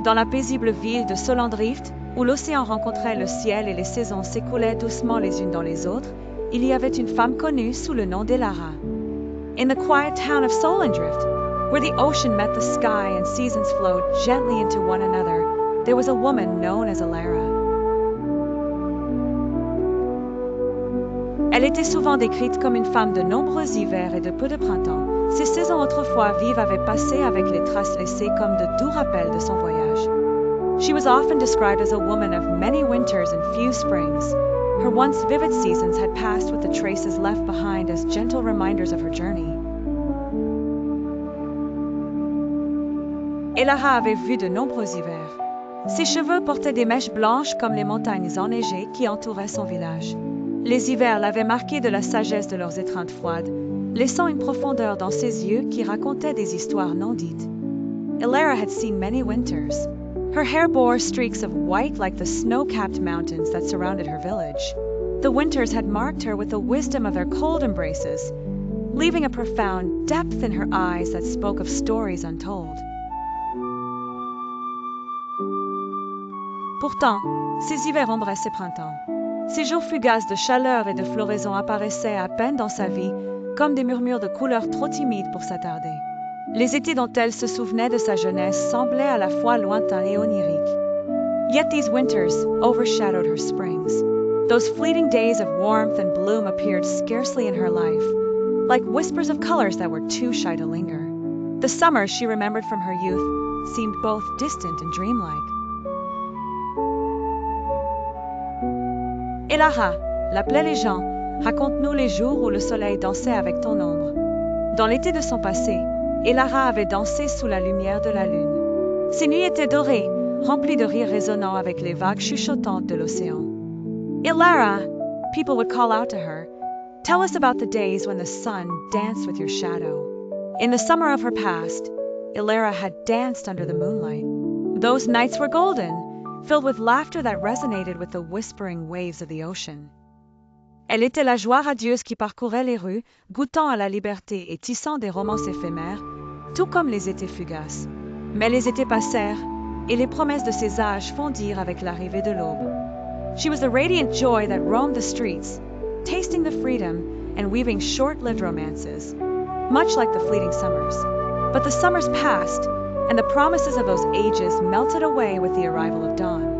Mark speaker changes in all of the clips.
Speaker 1: Dans la paisible ville de Solendrift, où l'océan rencontrait le ciel et les saisons s'écoulaient doucement les unes dans les autres, il y avait une femme connue sous le nom d'Elara. In the quiet town of Solendrift, where the ocean met the sky and seasons flowed gently into one another, there was a woman known as Elara. Elle était souvent décrite comme une femme de nombreux hivers et de peu de printemps. Ces saisons autrefois vives avaient passé avec les traces laissées comme de doux rappels de son voyage. She was often described as a woman of many winters and few springs. Her once vivid seasons had passed with the traces left behind as gentle reminders of her journey. Elara avait vu de nombreux hivers. Ses cheveux portaient des mèches blanches comme les montagnes enneigées qui entouraient son village. Les hivers l'avaient marqué de la sagesse de leurs étreintes froides, laissant une profondeur dans ses yeux qui racontaient des histoires non dites. Elara had seen many winters. Her hair bore streaks of white like the snow-capped mountains that surrounded her village. The winters had marked her with the wisdom of their cold embraces, leaving a profound depth in her eyes that spoke of stories untold. Pourtant, ces hivers ombraient ses printemps. Ces jours fugaces de chaleur et de floraison apparaissaient à peine dans sa vie, comme des murmures de couleurs trop timides pour s'attarder. Les étés dont elle se souvenait de sa jeunesse semblaient à la fois lointains et oniriques. Yet these winters overshadowed her springs. Those fleeting days of warmth and bloom appeared scarcely in her life, like whispers of colors that were too shy to linger. The summers she remembered from her youth seemed both distant and dreamlike. Elara, l'appelaient les gens, raconte-nous les jours où le soleil dansait avec ton ombre. Dans l'été de son passé, Elara avait dansé sous la lumière de la lune. Ses nuits étaient dorées, remplies de rires résonnants avec les vagues chuchotantes de l'océan. Elara, people would call out to her, tell us about the days when the sun danced with your shadow. In the summer of her past, Elara had danced under the moonlight. Those nights were golden, filled with laughter that resonated with the whispering waves of the ocean. Elle était la joie radieuse qui parcourait les rues, goûtant à la liberté et tissant des romances éphémères, tout comme les étés fugaces. Mais les étés passèrent, et les promesses de ses âges fondirent avec l'arrivée de l'aube. She was the radiant joy that roamed the streets, tasting the freedom and weaving short-lived romances, much like the fleeting summers. But the summers passed, and the promises of those ages melted away with the arrival of dawn.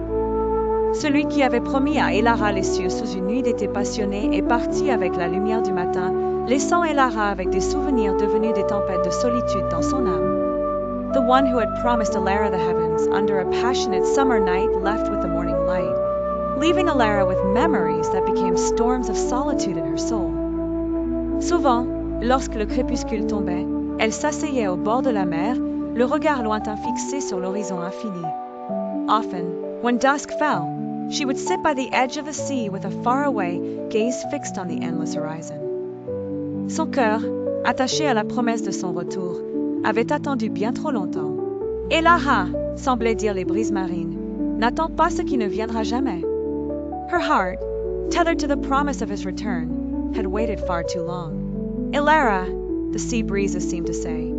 Speaker 1: Celui qui avait promis à Elara les cieux sous une nuit d'été passionnée est parti avec la lumière du matin, laissant Elara avec des souvenirs devenus des tempêtes de solitude dans son âme. The one who had promised Elara the heavens under a passionate summer night left with the morning light, leaving Elara with memories that became storms of solitude in her soul. Souvent, lorsque le crépuscule tombait, elle s'asseyait au bord de la mer, le regard lointain fixé sur l'horizon infini. Often, when dusk fell, she would sit by the edge of the sea with a faraway gaze fixed on the endless horizon. Son cœur, attaché à la promesse de son retour, avait attendu bien trop longtemps. Elara, semblaient dire les brises marines, n'attend pas ce qui ne viendra jamais. Her heart, tethered to the promise of his return, had waited far too long. Elara, the sea breezes seemed to say,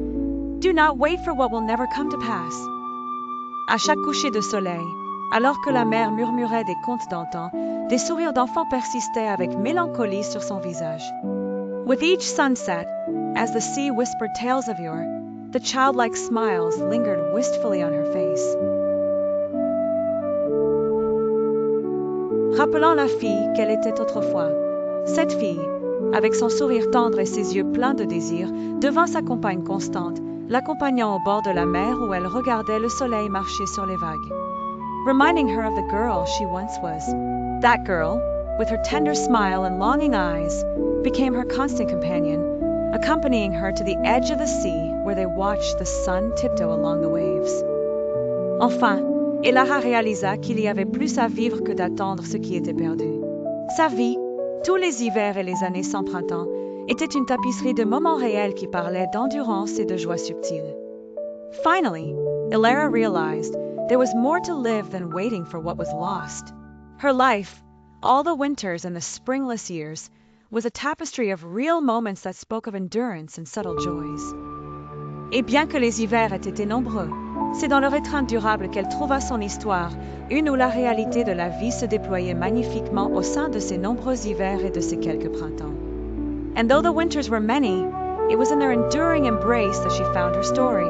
Speaker 1: do not wait for what will never come to pass. À chaque coucher de soleil, alors que la mer murmurait des contes d'antan, des sourires d'enfant persistaient avec mélancolie sur son visage. With each sunset, as the sea whispered tales of yore, the childlike smiles lingered wistfully on her face. Rappelant la fille qu'elle était autrefois, cette fille, avec son sourire tendre et ses yeux pleins de désir, devint sa compagne constante, l'accompagnant au bord de la mer où elle regardait le soleil marcher sur les vagues. Reminding her of the girl she once was, that girl, with her tender smile and longing eyes, became her constant companion, accompanying her to the edge of the sea where they watched the sun tiptoe along the waves. Enfin, Elara réalisa qu'il y avait plus à vivre que d'attendre ce qui était perdu. Sa vie, tous les hivers et les années sans printemps, était une tapisserie de moments réels qui parlaient d'endurance et de joie subtile. Finally, Elara realized there was more to live than waiting for what was lost. Her life, all the winters and the springless years, was a tapestry of real moments that spoke of endurance and subtle joys. Et bien que les hivers aient été nombreux, C'est dans leur étreinte durable qu'elle trouva son histoire, une où la réalité de la vie se déployait magnifiquement au sein de ses nombreux hivers et de ses quelques printemps. And though the winters were many, it was in their enduring embrace that she found her story,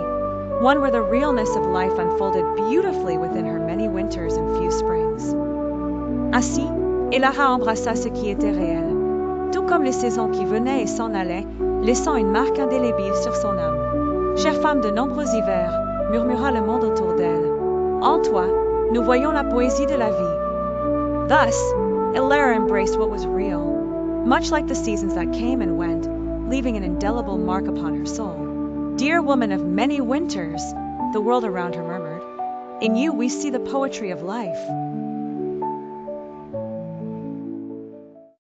Speaker 1: one where the realness of life unfolded beautifully within her many winters and few springs. Ainsi, Elara embrassa ce qui était réel, tout comme les saisons qui venaient et s'en allaient, laissant une marque indélébile sur son âme. Chère femme de nombreux hivers, murmura le monde autour d'elle, en toi, nous voyons la poésie de la vie. Thus, Elara embraced what was real, much like the seasons that came and went, leaving an indelible mark upon her soul. Dear woman of many winters, the world around her murmured, in you we see the poetry of life.